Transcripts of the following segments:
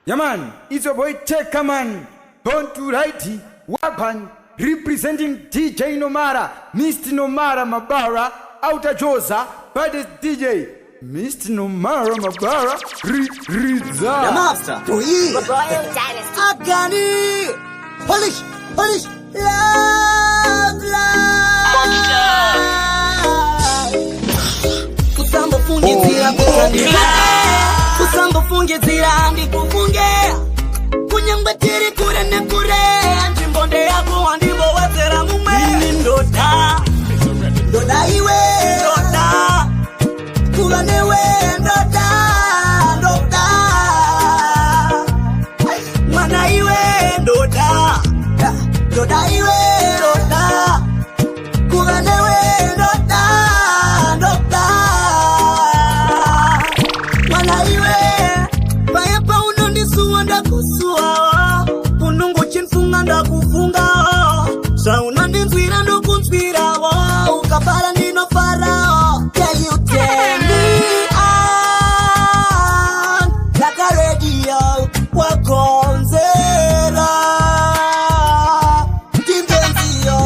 Yeah man, it's your boy Cheka man. Born to righty, Wapan, representing DJ Nomara, Mr. Nomara Mabara, Outer Josa, baddest DJ, Mr. Nomara Mabara, Riza. The master, Royal Dynasty. Agani, Polish, love. Kusamba fungi zira kutandika. Kusamba fungi zira andi kufunge. Kunyambatiri kure ne kure. Anjimbonde yako andibo wazera mume. Ini ndoda. Ndoda iwe. Ndoda. Kula newe ndoda. Ndoda. Mana iwe ndoda. Ndoda iwe. Ndoda. Kula newe ndoda. Ndoda. Mana iwe. Baya pa unondisuwa ndakusua. Punungu chinfunga ndakufunga. Sauna ndinzwira ndokunzwira. Ukapara ndino farao. Can you tell me on like a radio wakonzera Dimenzio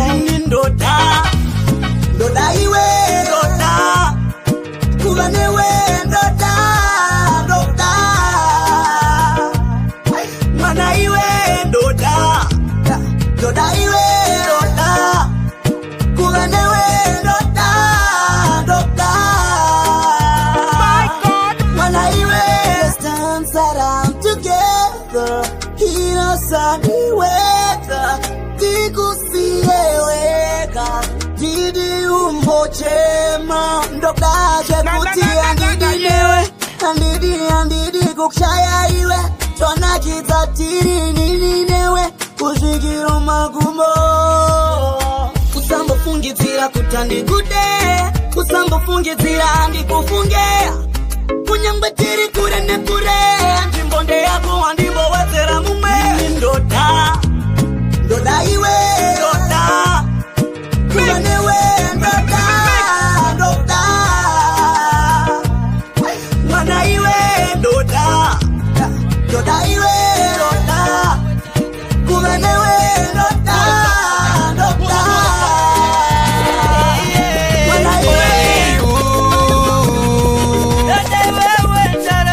Ndoda Ndoda iwe Ndoda Kula newe Ndoda Ndoda Mana iwe Ndoda Ndoda iwe Ndoda Kula newe Ndoda Ndoda My God Mana iwe Let's dance around together Innocent weather Tikusieweka Didi umbochema Ndoda jekutia Ndidi newe Andidi kukshaya iwe Tona kitatiri nini newe Kushikiro magumo Kusamba fungi zira kutandi kude Kusamba fungi zira andi kufungea Kunyambatiri kure ne kure Anjimbonde yako andibo wazera mume Ndoda Ndoda iwe Ndoda Kula newe Ndoda Ndoda Mana iwe Ndoda Ndoda iwe Ndoda Kula newe Ndoda Ndoda Mana iwe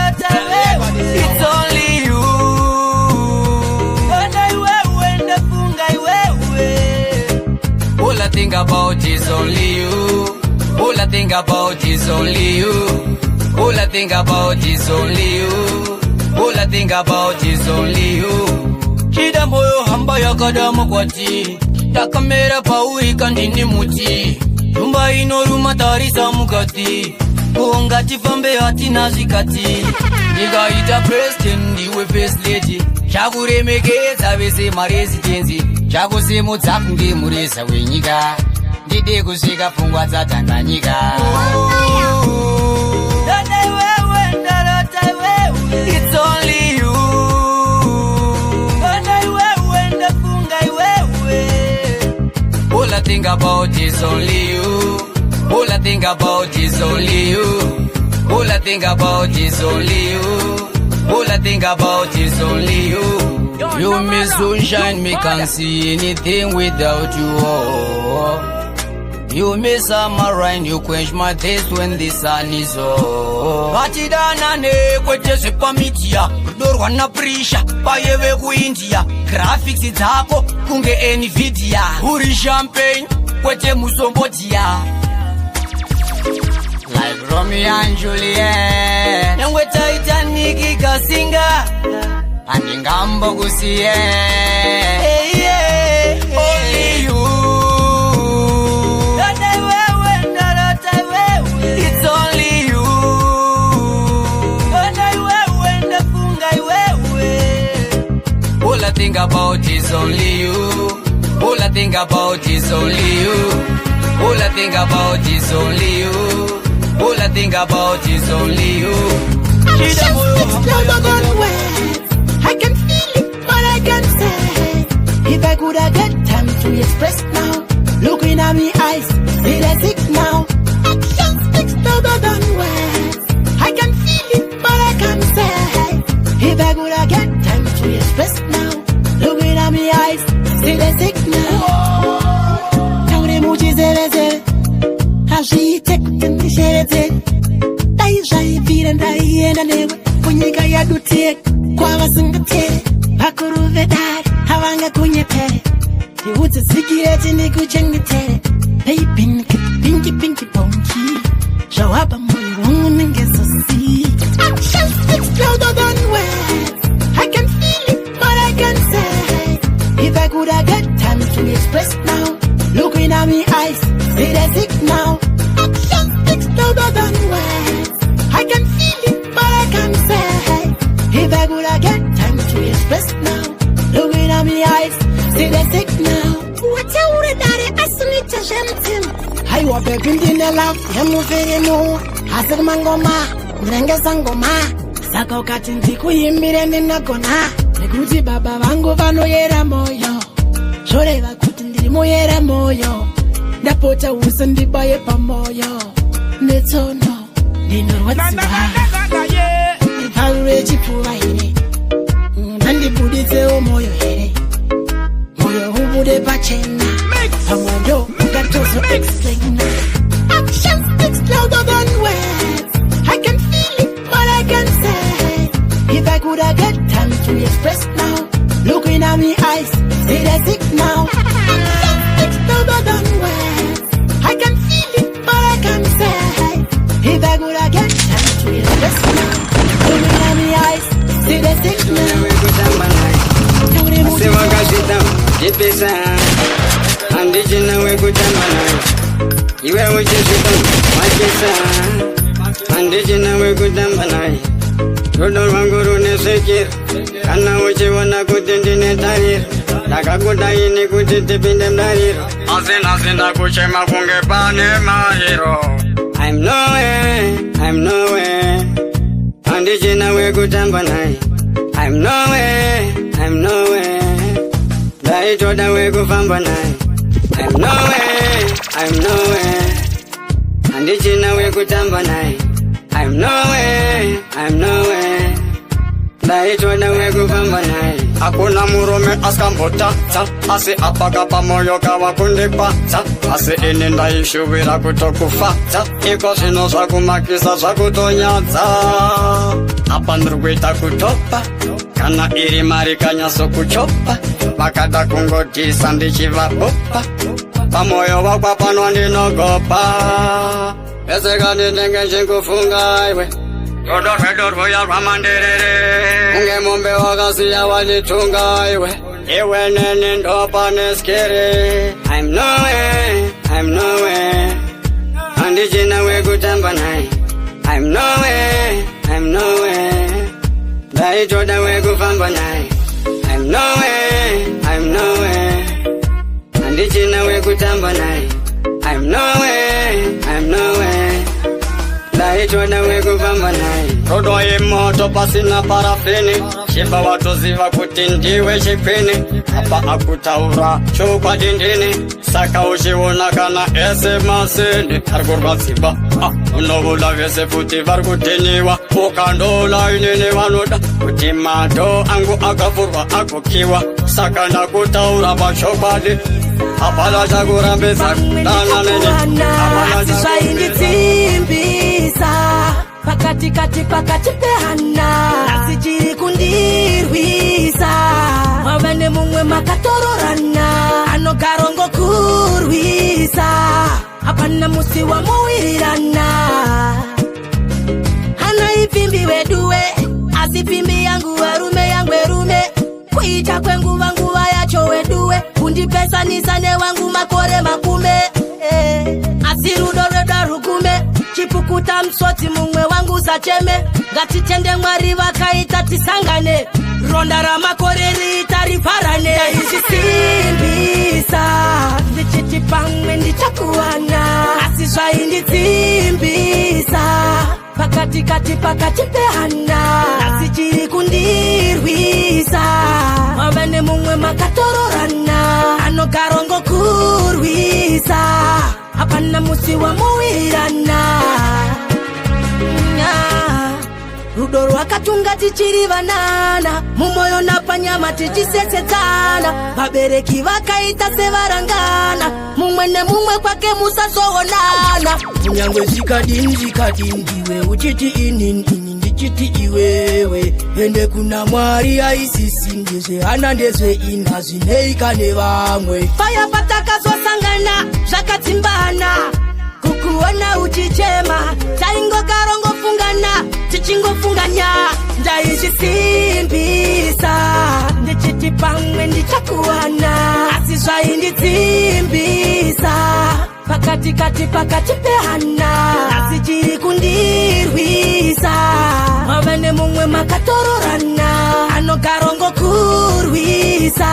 It's only you. All I think about is only you. All I think about is only you. All I think about is only you. All I think about is only you. Shida moyo hamba yakadamu kwati. Takamera paui kandini muti. Tumba inoruma tarisa mukati. Ungati fambe hati nazikati. Niga ita president iwe first lady. Chakure megeza vese marezidenzi. Chakuse mutsakunge mureza wenyika. Ndide kusvika pfungwa dzatanganyika. It's only you. All I think about is only you. All I think about is only you. All I think about is only you. All I think about is only you. You miss sunshine, me can't see anything without you. Oh. You miss summer rain, you quench my taste when the sun is off. Batidana ne kwete sepamitia, dorwa na prisha, payewe ku India. Graphics dzako kunge Nvidia. Uri champagne, kwete musombotia. Like Romeo and Juliet. Nangwe Titanic ikasinga. Andingambo kusiye. Hey, yeah, only you. It's only you. All I think about is only you. All I think about is only you. All I think about is only you. All I think about is only you. It's louder than words. I can feel it, but I can't say. If I could have get time to express now. Looking at me eyes, see the signal. Action speaks louder than words. I can feel it, but I can't say. If I could have get see the signal. Taure muchizeveze, hazviite ndishereze. Dai zvaibvira ndaienda newe kunyika yadutie kwavasingatere vakuru vedare havangakunyepere ndiudze zikireti ndikuchengetere baby pinky pinky ponky zvawapa moyo wangu nengezosi. Actions speak louder than words. I can feel it but I can say if I could have get time to express now. Looking at me eyes, see the signal. Actions speak louder than words. I can feel it, but I can't say if I could have get time to express now. Looking at me eyes, see the signal. What you would have done, I still need to share. I walk back in the love, I'm moving no. I said, Mangoma, Nanga Sangoma, Sako Katinti, Kuyimbire Nagona, the Gucci Baba Vango Vano Yera Moyo, Shoreva Kutindi Moyera Moyo, the Pota Wusandi Baye Pamoyo, Netono. Nino what's why? If I reach you for a hit, and the Buddhist moyo here. Moyo who would a bachena. I want you got to explain. Actions speak louder than words. I can feel it, but I can say if I could have get time to express now. Looking at me eyes, see the signal. Actions speak louder than words. I can feel it, but I can say if I could have get time to express now. Looking at me eyes, see the signal. Se wakashita jipesa andijina wekutamana iwe uchishita machisa andijina wekutamana rodo wangu runesekir kana uchiwana kutindine tarir takakudaini kutitipinde mdarir azina kuchema kunge pane mahiro. I'm nowhere andijina wekutamana I'm nowhere Daitoda wekufamba naye I'm nowhere Andijina wekutamba naye I'm nowhere Daitoda wekufamba naye Hakuna murume askambotata Asi apaka pamoyo kawa kundipata Asi ini ndaishubira kutokufata Iko sino sakumakisa sakutonyata Apa nrukuita kutopa Kana iri marikanya sokuchopa Vakada kungotisa ndichivapopa Pamoyo wakwa pano ndinogopa Eseka nditenge chikufunga iwe Rodor voya rwamanderere Unge mombe wakasiya wanitunga iwe Iwe nene ndopa neskere I'm nowhere Andijina wekutamba naye I'm nowhere Daitoda wekufamba naye I'm nowhere Andijina wekutamba naye I'm nowhere Daitoda wekufamba naye Rodo imoto pasina parafini Shiba watoziva kuti ndiwe chipini Apa akutaura chokwa dindini Saka uchiona kana ese masini Arkurvatsiba unovuda vese futi varkutiniwa Ukandola inini vanoda Kuti mato angu akavurwa akukiwa Saka ndakutaura pachokwadi Apala chakurambisa Dana nini Apala chakurambisa Pakati pehana Nasichiri kundirwisa Mawene mumwe makatororana Ano karongo kurwisa Hapana musiwa muwirirana Hana ipimbi weduwe Asipimbi yangu erume Kuita kwengu vanguva yacho weduwe Kundipesa nisane wangu makore makume Asirudo reda rukume Chipukuta mswati mumwe wangu sacheme Gatitende mwari wakaita tisangane Ronda rama koreri itariparane Isisimbisa Ndichitipangwe ndichakuwana Asiswa inditimbisa Pakati pehana Nasichiri kundirwisa Mawene mumwe makatororana Ano karongo kurwisa Hapana musiwa muwirirana rudo rwakatunga tichiri vanana, mumoyo napanyama tichisesedzana, vabereki vakaita sevarangana, mumwe nemumwe kwake musazoonana. Kunyangwe zvikadindiwe uchiti inini ndichiti iwewe, ende kuna Mwari aisisi ndezvehana ndezveina zvineika nevamwe. Paya patakazosangana zvakadzimbana, kukuona uchichema taingogara tichingofunganya, ndaizvisimbisa ndichiti pamwe ndichakuwana, asi zvaindidzimbisa pakati pehana, asi chiri kundirwisa. Mave nemumwe makatororana, anogarongo kurwisa,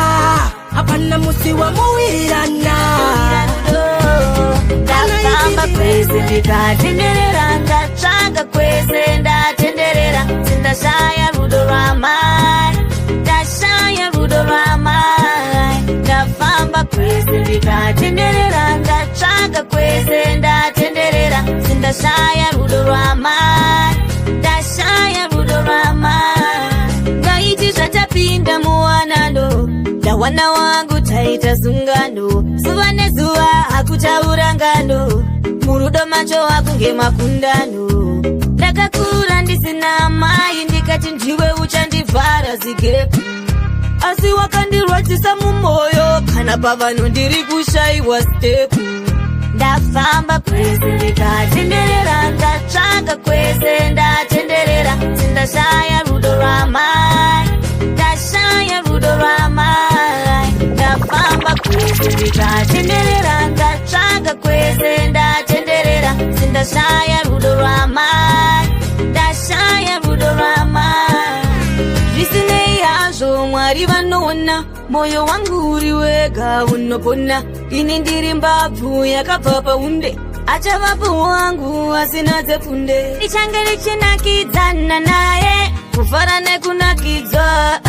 hapana musi wamuwirana. Ndafamba kwese ndikatenderera, ndatsvaga kwese ndatenderera, sindashaya rudo rwamai, ndashaya rudo rwamai. Ndafamba kwese ndikatenderera, ndatsvaga kwese ndatenderera, sindashaya rudo rwamai, ndashaya rudo rwamai. Ngaiti zvatapinda muwanano, ndawana wangu taita sungano, zuva nezuva hakutaura ngano, murudo macho akunge makundano. Ndakakura ndisina mai, ndikati ndiwe uchandivhara zigepu, asi wakandirwadzisa mumoyo, kana pavano ndiri kushayiwa stepu. Ndafamba kwese ndikatenderera, ndatsvaga kwese ndatenderera, sindashaya rudo rwamai, ndashaya rudo rwamai. Ndafamba kwese ndikatenderera, ndatsvaga kwese ndatenderera, sindashaya rudo rwamai, ndashaya rudo rwamai. Zvisinei hazvo Mwari vanoona, moyo wangu uri wega unopona, ini ndiri mbabvu yakabva paunde, achavapo wangu asina dzepfunde. Ndichange ndichinakidzana naye, kufara nekunakidzwa,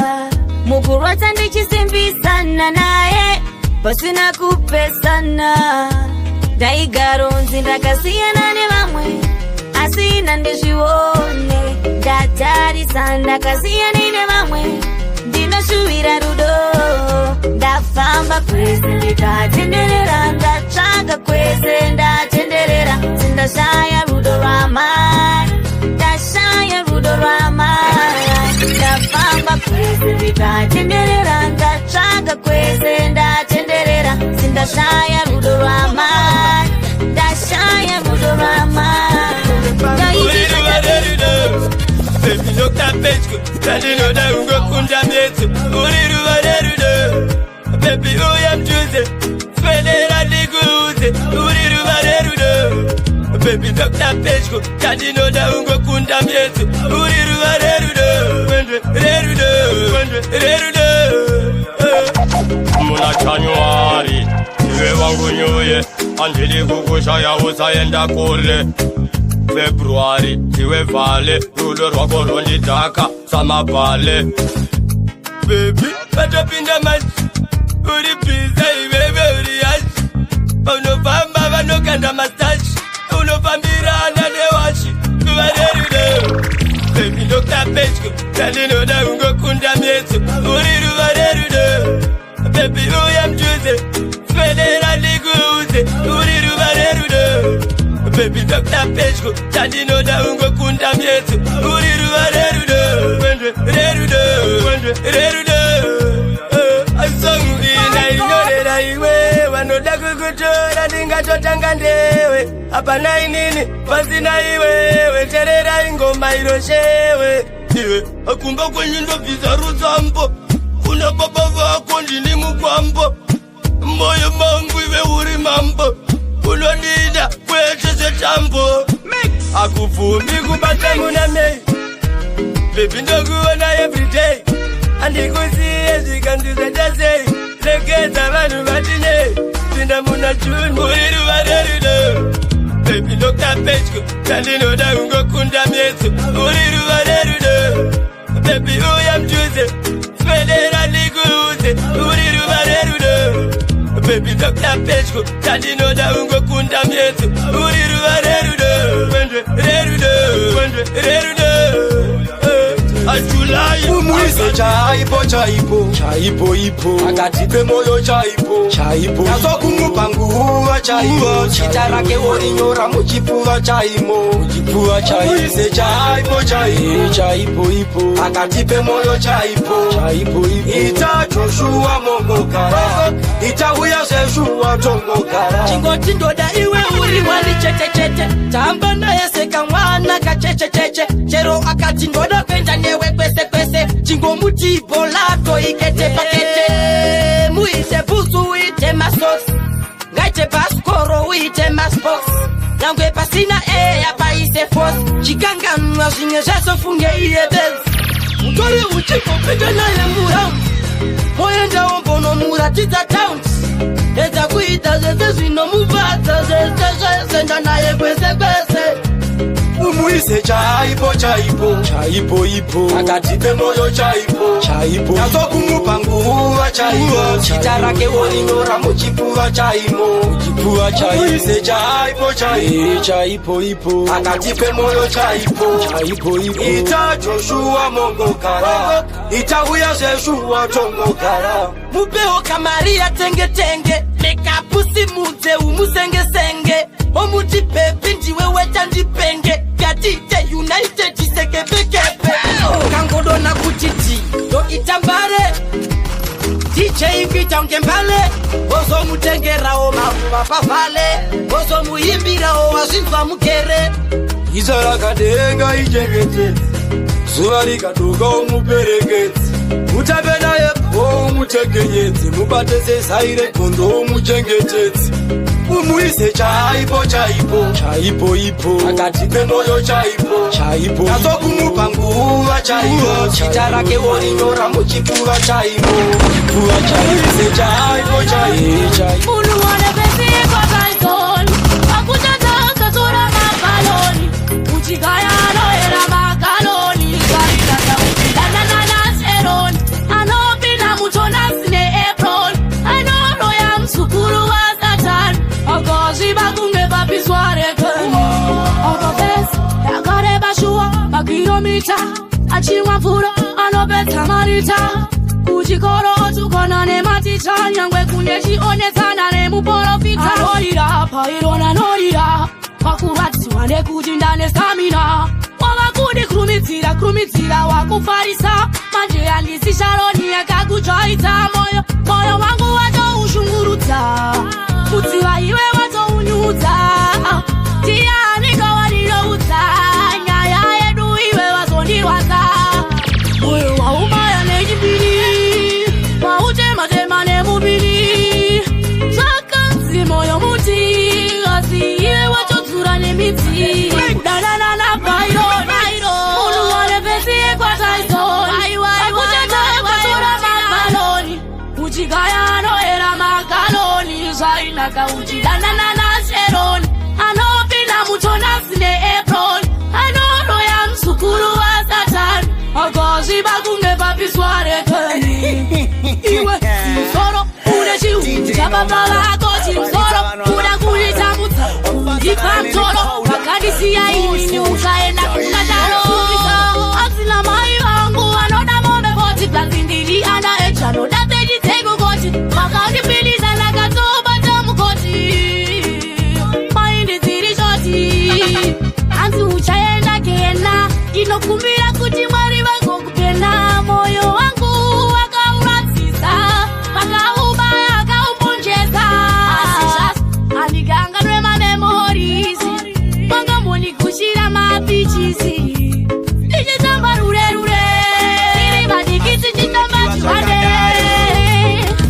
mukurwadza ndichisimbisana naye, pasina kupesana. Ndaigaronzi ndakasiyana nevamwe, asina ndezvione, ndatarisa ndakasiyana nevamwe, ndinoshuvira rudo. Ndafamba kwese ndikatenderera, ndatsvaga kwese ndatenderera, sindashaya rudo rwamai, ndashaya rudo rwamai. Ndafamba kwese ndikatenderera, ndatsvaga kwese ndatenderera, sindashaya rudo rwamai, ndashaya rudo rwamai. Baby, look at Petsko, standing on the Ungo Kunda Metsu, Uriru Varerudo. Baby, I am Jose, Spedera Liguze, Uriru Varerudo. Baby, look at Petsko, standing on the Ungo Kunda Metsu, Uriru Varerudo. Rerudo. Muna January, Iwe Wangu Nyoye, Angeli Kukushaya Usaenda Kole. February, iwe vale, rudo rwako ronditaka, samabale. Baby, patapinda machi, uri pizza iwewe uri yachi, unofamba vanokanda mastachi, unofambirana newachi, kuvarerudo. Baby, Dr. Petsko, kandinoda ungokunda metsu, uri ruvarerudo. Baby, I am Jose, Federa Liguze, uri ruvarerudo. Baby, Dr. Petsko, kandinoda ungokunda metsu, uri ruvarerudo. Rerudo. Asangu ina inyorera iwe, vanoda kukutora ndingatotanga ndewe. Hapana inini, pasina iwe, weterera ingoma iroshewe. Iwe, akumba kwenye ndobvisa rutsambo, kuna baba vako ndini mukwambo. Moyo mangu iwe uri mambo, unonida kwete setambo. Akuvumbi kubata muna mei, baby ndokuona everyday. Andikusiye zvikanduza chasei, rekeza vanhu vatinei, pinda muna chunu uri ruvarerudo. Baby Dr. Petsko, kandinoda ungokunda metsu, uri ruvarerudo. Baby I am Jose, Federa Liguze, uri ruvarerudo. baby Dr. Peshko chandinoda ungokunda myeto uri ruva rerudo Umuise chaipo ipo akatipe moyo chaipo nazo kumupa nguva chaipo chitarake worinyora muchipfuva chaimo Umuise chaipo ipo akatipe moyo chaipo ita Joshua mongokara ita uya Joshua tongokara chingoti ndoda iwe uri wali chete tamba naye seka mwana kacheche chero akati ndoda kwenda newe kwese chingomuti bolato ikete pakete muise busu uite masos ngaite baskoro uite masbox nangwe pasina apa ise force chikanganwa zvinye zvasofunge iye bells mutori uchikopinda naye mura moenda ombono muratidza towns eza kuita zese zvinomubvadza zese senda naye kwese Umuise chaipo ipo akatipe moyo chaipo nazo kumupa nguva chaipo chitarake worinyora muchipfuva chaimo Umuise chaipo ipo akatipe moyo chaipo ita Joshua mongokara ita uya Joshua tongokara mupeo kamaria tenge mekapusi mudze umusenge omuti pepi ndiwe wetandipenge gatite united isekepekepe kangodona kuti do itambare DJ ikita ngembale ozo mutengerawo mavuva pavale ozo muyimbirawo wazvinzwa mugere izara kadenga ijengete zuva rikaduka umuperekedzi utape naye umutengenyedzi mubate sezaire gondo umuchengetedzi Umuise chaipo ipo akatipe moyo chaipo nazo kumupa nguva chaipo chitarake worinyora muchipfuva chaimo Umuise chaipo Unu wane pesi kwa kaizon Akutata katora makaloni Uchigayano era makaloni Karitata uchidana na seron Anopina mutona sine April Anoro ya msukuru wa Satan Agozi bakunge bapisware kani Ogofes, yagare bashua Makilomita, achiwa mfura Anopeta marita Uchikoro tukona ne maticha Nyangwe kunyeshi onetana ne muporofita Anorira, pairona norira Wakubati wane kujindane stamina Wawakudi krumitira wakufarisa Manje andisi sharoni eka kujoita Moyo wangu wato ushunguruta Utiwa iwe wato unyuta Tia niko wadirouta Nyaya edu iwe wato niwata Moyo wa umaya nejibili Tema ne mubili Sakansi moyo muti Asi iwe wachotura ne miti Udana na bairo Unu wane pesi kwa taison Akuteta katura makaloni Uchigayano era makaloni Zainaka uchidana na seron Anopina mutona sine April Anoro ya msukuru wa Satan Agozi bakunge papisware kani Iwe simsoro uneshi Chababa wako simsoro Unakulita muta Ipa mtoro Wakadisi ya ini Ukaenda kukataro Asina mai wangu Anoda mombe koti Plazindili ana echa Noda teji tegu koti Makaundi pili sana katoba tamu koti Maindi ziri shoti Anzi uchaenda kena Inokumbira kuti mwari wako kupenda Moyo wangu wakauratisa Wakaubaya wakauponjeza Aliganga nwema memories Wanga moni kushira mapichisi Nijitamba rure Iri badikisi chitamba chwade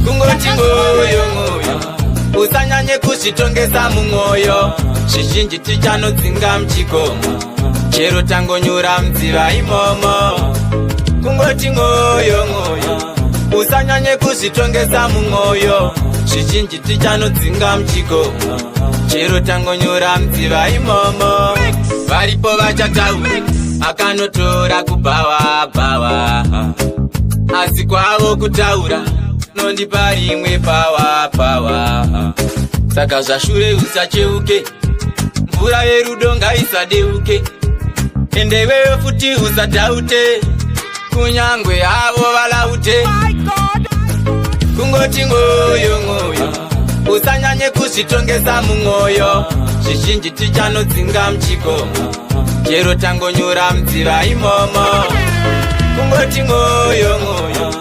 Kungoti ngoyo Usanyanye kushitongesa mumwoyo Shishinji tichano dzinga mchikomo Chero tangonyura mdziva imomo Kungoti ngoyo Usanyanye kushitongesa mumwoyo Shishinji tichano dzinga mchikomo Chero tangonyura mdziva imomo Varipo vachataura Akanotora kubawa Asi kwavo kutaura Nondipa rimwe pawa saka zvashure usacheuke, mvura yerudo ngaisadeuke, ende wewe futi usadhaute, kunyangwe havo valaute. Kungoti mwoyo mwoyo, usanyanye kuzvitongesa mumwoyo, zvizhinji tichanodzinga mchikomo, chero tangonyura mdziva imomo. Kungoti mwoyo mwoyo,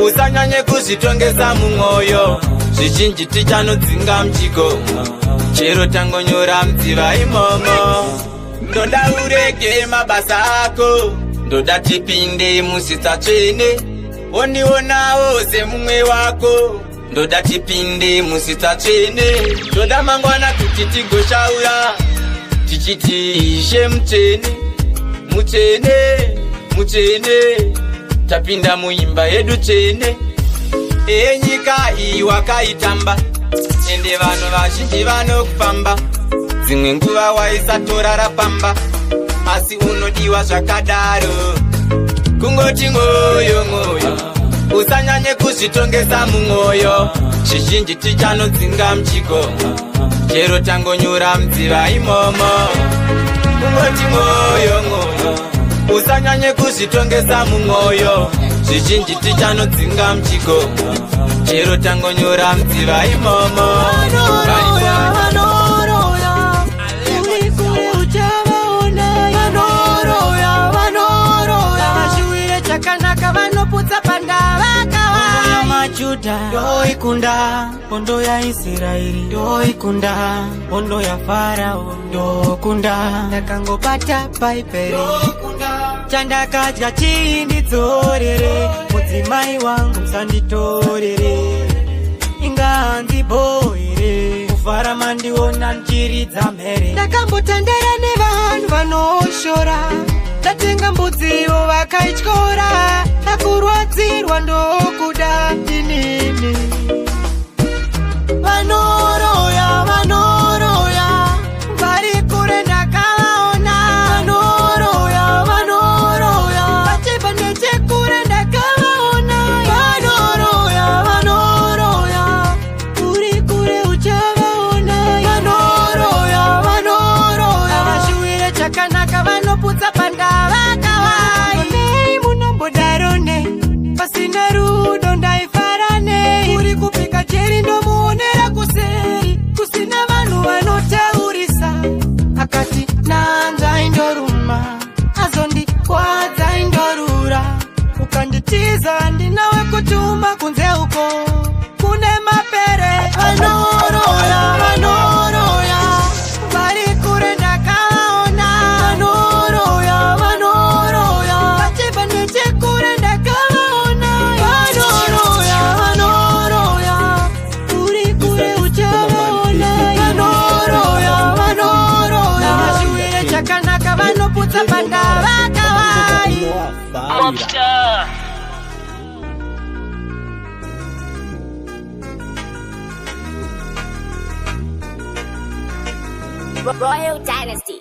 usanyanye kuzvitongesa mumwoyo, zvizhinji tichanodzinga mchikomo, chero tangonyura mdziva imomo. Ndoda urege mabasa ako, ndoda tipinde musitsa tsvene, wondionawo semumwe wako, ndoda tipinde musitsa tsvene, ndoda mangwana kuti tigoshaura tichiti Ishe mutsvene, mutsvene, mutsvene, tapinda muimba yedu tsvene, enyika iyi wakaitamba, ende vanhu vazhinji vanokufamba, dzimwe nguva waisatorara pamba, asi unodiwa zvakadaro. Kungoti mwoyo mwoyo, usanyanye kuzvitongesa mumwoyo, zvizhinji tichanodzinga mchikomo, chero tangonyura mdziva imomo. Kungoti mwoyo mwoyo, usanyanye kuzvitongesa mumwoyo, zvizhinji tichanodzinga mchikomo, chero tangonyura mdziva imomo. Chakanaka vanoputsa pandava kawai majuda ndoikunda hondo ya Israeri, ndoikunda hondo ya Farao, ndokunda ndakangopata paiperi, chandakadya chindidzorere, mudzimai wangu musanditorere, ingandiboere kufara mandiona nchiridza mhere, ndakambotandara nevanhu vanoshora, ndatenga mbudziwo vakaityora, nakurwadzirwa ndokuda inini. Vanoroya, vanoroya, vari kure ndakavaona, vanoroya, vanoroya, vachibva nechekure ndakavaona, vanoroya, vanoroya, uri kure uchavaona, vanoroya, vanoroya, vashuwire chakanaka vanoputsa pandava kawai. Nei munombodarone, pasina rudo ndaifarane, uri kupika cheri ndomuonera kuseri, kusina vanhu vanotaurisa, akati nanza indoruma, azondikwadza indorura, ukanditiza ndinawe kutuma kunze uko kune mapere. Vanoroya, vanoroya, vari kure ndakavaona, vanoroya, vanoroya, vachibva nechekure ndakavaona, vanoroya, vanoroya, uri kure uchavaona, vanoroya, vanoroya, vashuwire chakanaka vanoputsa pandava kawai. Royal Dynasty.